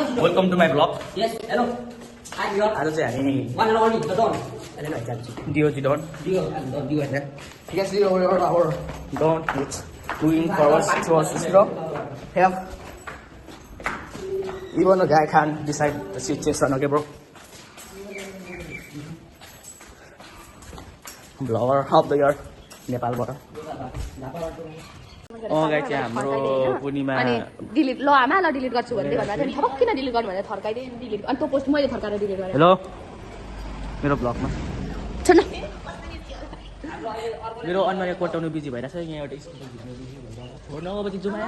Welcome to my vlog. Yes, hello. I'm your आज चाहिँ हामी one and only the Don. DOG Don. Dio and Don Dio. You can see over our Don it's doing forward towards zero. Have even a guy can decide the situation, okay, bro? Vlogger of the year, नेपालबाट guys चाहिँ हाम्रो पूर्णिमा अनि delete ल आमा ल delete गर्छु भन्दै भन्दा चाहिँ ठपक्क किन डिलिट गर्नु भनेर थर्काइदिए डिलिट अनि त्यो पोस्ट मैले थर्काएर डिलिट गरेँ हेलो मेरो ब्लगमा छन मेरो अनुहार कोटाउनु बिजी भइरहेछ यहाँ एउटा स्कुटर भिड्नु बिजी भइरहेछ छोड्न अब चाहिँ जुमा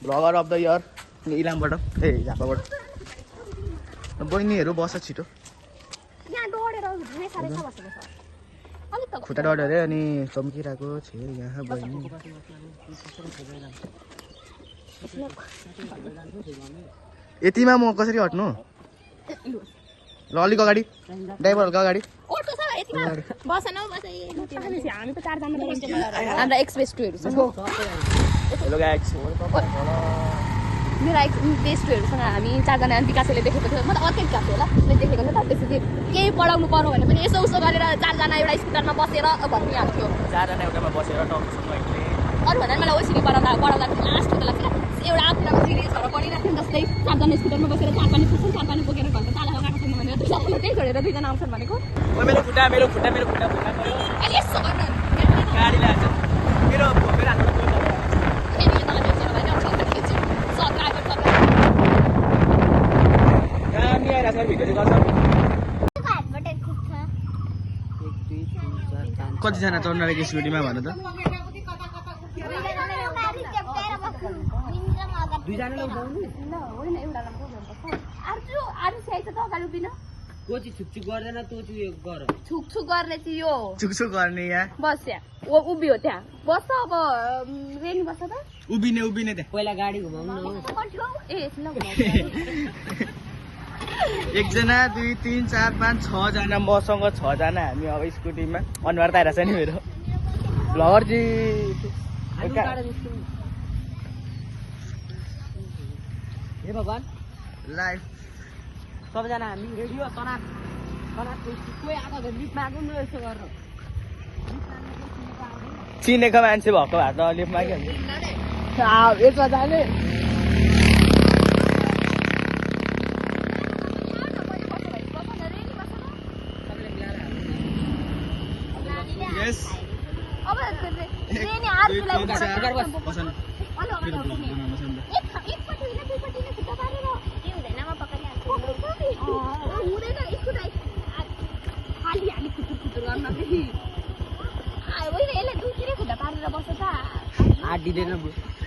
ब्लगर अफ द इयर इलामबाट ए झापाबाट बहिनीहरू बस्छ छिटो यहाँ डढेर घुम्ने साह्रै छ बस्छ खुट्टा डढ्यो अरे अनि चम्किरहेको छ यहाँ बहिनी यतिमा म कसरी हट्नु ल अलिक अगाडि ड्राइभर हल्का अगाडि ओटो छ यतिमा बस न बस हामी त चार जना हाम्रो एक्सप्रेस टुहरू छ हेलो गाइस मेरो एक्सप्रेस टुहरूसँग हामी चारजना विकासले देखेको थियो म त अर्कै विकास होला मैले देखेको थिएँ त त्यसपछि केही पढाउनु पर्यो भने पनि यसो उसो गरेर चारजना एउटा स्कुटरमा बसेर भनिहाल्थ्यो चारजना एउटामा बसेर टक्सँग अहिले अरू भन्दा मलाई ओसिनी पढाउँदा लास्ट हुँदा लाग्छ एउटा आफूलाई सिरियस भएर पढिरहेको थियो जस्तै चारजना स्कुटरमा बसेर चार पानी पुग्छन् चार पानी बोकेर घन्टा ताला लगाएको छैन भनेर सबैले त्यही छोडेर दुईजना आउँछन् भनेको मेरो खुट्टा पऱ्यो अहिले यसो गर्नु गाडी लाग्छ मेरो हातमा कतिजना चढ्न रहेको स्कुटीमा भन त छुकछुक गर्ने चाहिँ यो चुकचुक गर्ने यहाँ बस यहाँ उभियो त्यहाँ बस्छ अब रेनी बस्छ त उभिने त्यहाँ पहिला गाडी घुमाउनु ए ल एकजना 2 3 4 5 6 जना मसँग 6 जना हामी अब स्कुटीमा अनुहार त आइरहेछ नि मेरो भ्लगर जी हे भगवान लाइभ सबैजना हामी रेडियो तनाक कोही आएको लिफ्ट मागौँ न यसो गरेर चिनेको मान्छे भएको भए त लिफ्ट मागिहाल्छ यसमा जाने Yes. अब रेनी आर्कुलाई बसन एकपट्टि होइन दुईपट्टि नै खुट्टा पारेर के हुँदैन म पकडिहाल्छु हुँदैन स्कुटाइ हाली खुट्टु गर्न फेरि होइन यसले दुईतिरै खुट्टा पारेर बस्छ त आठ दिँदैन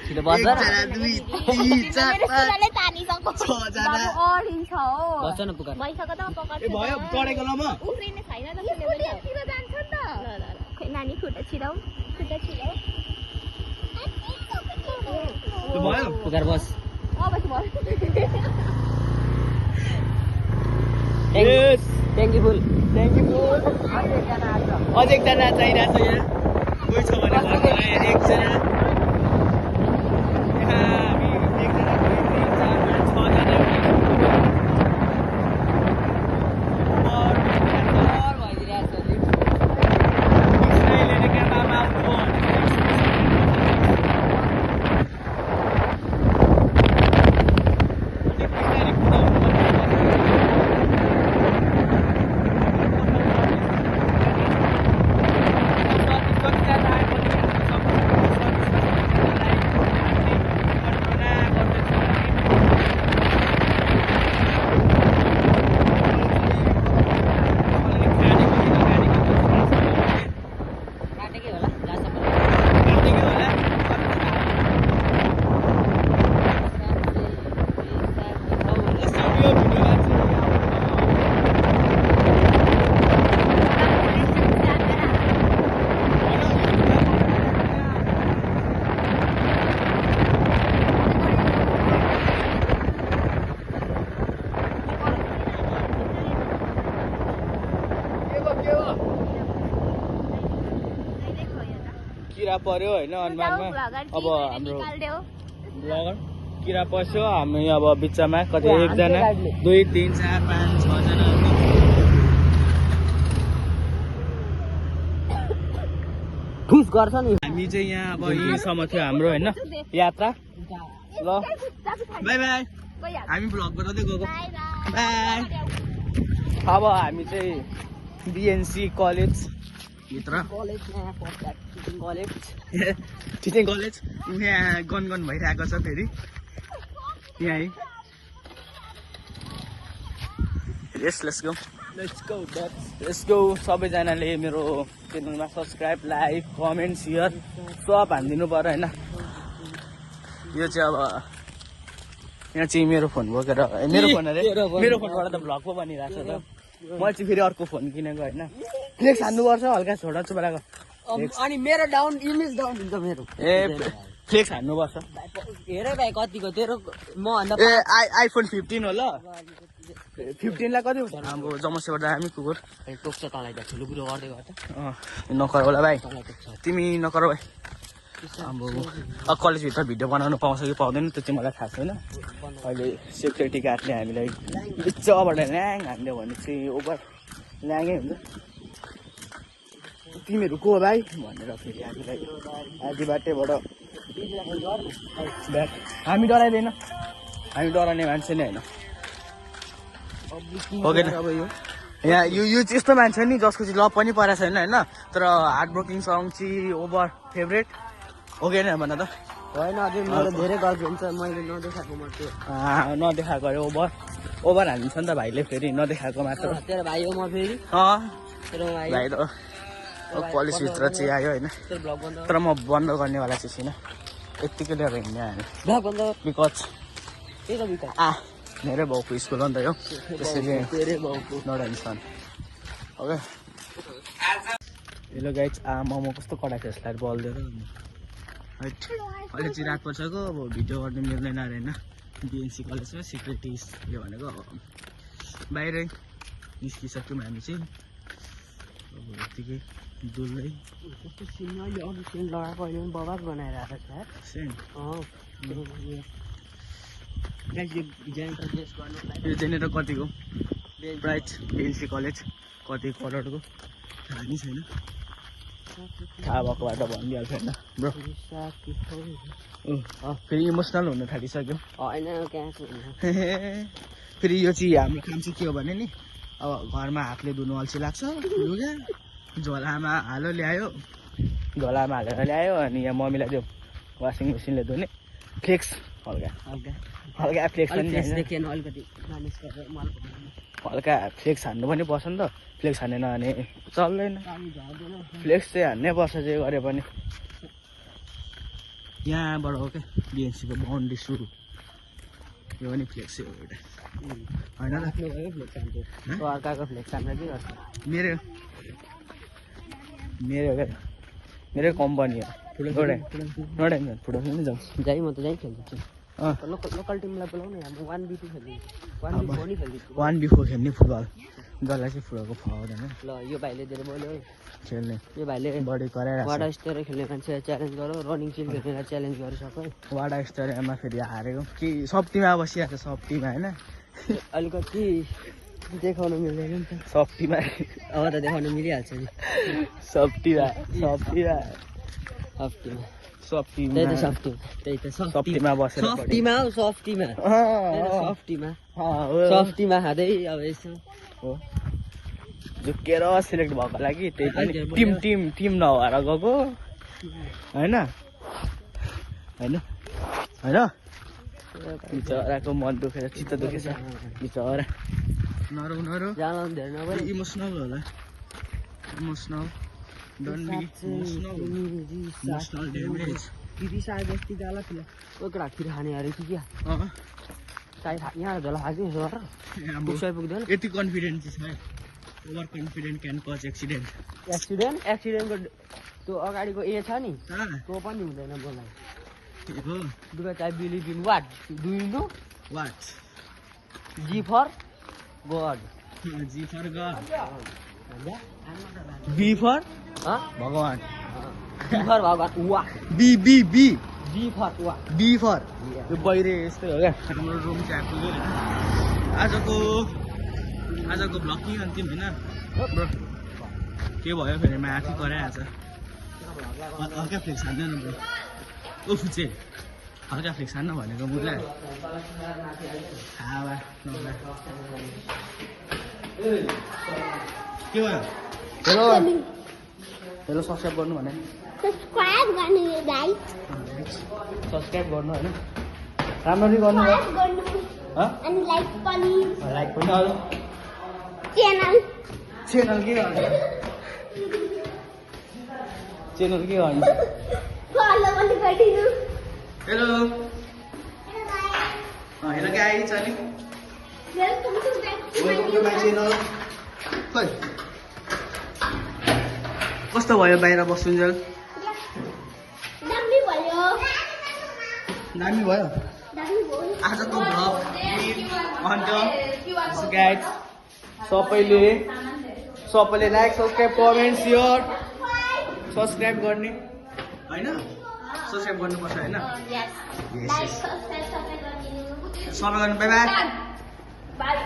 छिटो बस्छ एकजना 2 3 4 5 6 जना अडिन्छ हो बस्छ न पुकार भइसक्यो त पकड्छु ए भयो चढेको ल म उफ्रिने छैन त त्यसले जान्छ नि त ल नानी खुट्टा छिराउ भयो पुकार बस अब चाहिँ भयो यस थ्याङ्क यू फुल अझ एकजना चाहिरहेछ यहाँ कोही छ भने भन्नुलाई एकजना यहाँ हामी एकजना 2 3 4 5 6 जना किरा पर्यो हैन अनुहारमा अब हाम्रो ब्लगर किरा पस्यो हामी अब बिचमा कति ए, एकजना हान्थ्यो गाडीले। 2 3 4 5 6 जना ठुस गर्छ नि हामी चाहिँ यहाँ अब यहीँसम्म थियो हाम्रो होइन यात्रा ल बाई बाई हामी भ्लग बनाउँदै गएको बाई अब हामी चाहिँ बिएनसी कलेज भित्र कलेज यहाँ पढ्छ कलेज टिचिङ कलेज यहाँ गनगन भइरहेको छ फेरि यहीँ लेट्स गो सबैजनाले मेरो च्यानलमा सब्सक्राइब लाइक कमेन्ट सेयर सब हानिदिनु पर्यो होइन यो चाहिँ अब यहाँ चाहिँ मेरो फोन बोकेर मेरो फोन अरे मेरो फोनबाट त भ्लग पो बनिरहेको छ त मैले चाहिँ फेरि अर्को फोन किनेको होइन फ्लेक्स हान्नुपर्छ हल्का छोडा चुपाएको अनि मेरो डाउन इमेज डाउन हुन्छ मेरो ए फ्लेक्स हान्नुपर्छ हेर भाइ कतिको तेरो म भन्दा ए आइफोन 15 हो ल 15 लाई कति हुन्छ हाम्रो जमसेबाट हामी कुकुर टोक्छ तँलाई त ठुलो कुरो गर्दै गर्छ नकर होला भाइ तँलाई टोक्छ तिमी नकर भाइ हाम्रो कलेजभित्र भिडियो बनाउनु पाउँछ कि पाउँदैन त्यो चाहिँ मलाई थाहा छैन अहिले सेक्युरिटी गार्डले हामीलाई बिचबाट ल्याङ हान्यो भने चाहिँ ओभर ल्याङै हुन्छ तिमीहरू को भाइ भनेर फेरि हामीलाई आधी बाटैबाट हामी डराइँदैन हामी डराउने मान्छे नै होइन ओके अब यो यहाँ यो चाहिँ यस्तो मान्छे नि जसको चाहिँ लभ पनि परेको छैन होइन तर हार्ड ब्रोकिङ सङ चाहिँ ओभर फेभरेट हो कि होइन भन त होइन अझै मेरो धेरै गर्लफ्रेन्ड छ मैले नदेखाएको मात्रै नदेखाएको अरे ओभर हालिन्छ नि त भाइले फेरि नदेखाएको मात्र तेरो भाइ हो म फेरि तेरो भाइ भाइ त कलेजभित्र चाहिँ आयो होइन तेरो भ्लग बन्द तर म बन्द गर्नेवाला चाहिँ छैन यत्तिकै लिएर हिँड्ने हामी भ्लग बन्द बिकज त्यही त बिका मेरै बाउको स्कुल हो नि त यो त्यसैले तेरै बाउको नट इन्सान ओके हेलो गाइज मोमो कस्तो कडा थियो यसलाई बल्दिएर राइट अहिले चाहिँ रात पर्छको अब भिडियो गर्नु मिल्दैन अरे होइन बिएनसी कलेजमा सिक्रेटिज यो भनेको बाहिरै निस्किसक्यौँ हामी चाहिँ अब यत्तिकै डुल्दै कस्तो सिन अहिले अरू सिन लगाएको अहिले पनि बबाद बनाइरहेको छ सेम गर्नुलाई यो जेनेरेटर कतिको प्राइस बिएनसी कलेज कति करोडको थाहा नि छैन थाहा भएको भए त भनिदिइहाल्छ होइन ब्रो फेरि इमोसनल हुन थालिसक्यो होइन क्यास फेरि यो चाहिँ हाम्रो काम चाहिँ के हो भने नि अब घरमा हातले धुनु अल्छी लाग्छ लुगा झोलामा हालो ल्यायो झोलामा हालेर ल्यायो अनि यहाँ मम्मीलाई त्यो वासिङ मेसिनले धुने फ्लेक्स हल्का हल्का फ्लेक्स पनि देखिएन अलिकति मानिस गरेर मलको हल्का फ्लेक्स हान्नु पनि पर्छ नि त फ्लेक्स हानेन भने चल्दैन फ्लेक्स चाहिँ हान्नै पर्छ जे गरे पनि यहाँबाट हो क्या बिएनसीको बााउन्ड्री सुरु यो पनि फ्लेक्सै हो एउटा होइन र आफ्नो भयो फ्लेक्स हान्थ्यो अर्काको फ्लेक्स हान्न के गर्छ मेरो मेरो कम्पनी हो एउटा फुटबल पनि जाउँ जाइ म त जाइ खेल्छु लोकल टिमलाई बोलाउनु हाम्रो 1v2 खेल्दिन्छ 1v4 नि खेल्दिन्छ 1v4 खेल्ने फुटबल जसलाई चाहिँ फुटबलको फाउँदैन ल यो भाइले धेरै बोल्यो खेल्ने यो भाइले बडी कराइरहेको वाडा स्टेर खेल्ने मान्छे च्यालेन्ज गरौँ रनिङ टिम खेल्नेलाई च्यालेन्ज गरिसक्यो वाडा स्टेडियममा फेरि हारेको कि सब टिममा बसिरहेको छ सब टिममा होइन अलिकति देखाउन मिल्दैन नि त सब टिममा अब त देखाउन मिलिहाल्छ नि सब टिममा त्यही त सफ्टीमा त्यही त सफ्टीमा बसेर सफ्टीमा हौ सफ्टीमा सफ्टीमा खाँदै अब यसो हो झुकेर सिलेक्ट भएको लागि त्यही पनि टिम नभएर गएको होइन बिचराको मन दुखेर चित्त दुखेछ बिचरा नरौ जान धेरै नभए इमोसनल होला emotional don't be emotional damage दिदी साग जति गाला थियो ओकरा खिर खाने अरे कि क्या सायद यहाँ झोला खाएको सर पुग्छ पुग्दैन यति कन्फिडेन्ट चाहिँ छ ओभर कन्फिडेन्ट क्यान कज एक्सिडेन्टको त्यो अगाडिको ए छ नि त्यो पनि हुँदैन बोलाई because I believe in what? Do you know? What? G for God. G for God. B for? Huh? Bhagavan. B for Bhagavan. Wow. B. B B for वा B for यो बहिरे यस्तै हो क्या हाम्रो रुम चाहिँ आइपुग्यो होइन आजको भ्लग कि अन्तिम होइन ब्रो के भयो फेरि माथि कराइहाल्छ हल्का फ्लेक्स हान्न न ब्रो उफ चाहिँ हल्का फ्लेक्स हान्न भनेको बुझ्ला हावा के भयो हेलो हेलो सब्सक्राइब गर्नु भने सब्सक्राइब गर्नु गाइस सब्सक्राइब गर्नु होइन राम्ररी गर्नु सब्सक्राइब गर्नु अनि लाइक पनि लाइक पनि अरू च्यानल च्यानल के गर्नु च्यानल के गर्नु फलो पनि गरिदिनु हेलो हेलो गाइस अनि welcome to back to my channel खै कस्तो भयो बाहिर बस्नुन्जेल दामी भयो दामी भयो आजको भ्लग अन्त गाइस सबैले like subscribe comment share subscribe गर्ने होइन सब्सक्राइब गर्नुपर्छ होइन यस लाइक सब्सक्राइब सबै गरिदिनु सबै गर्नु बाई बाई बाई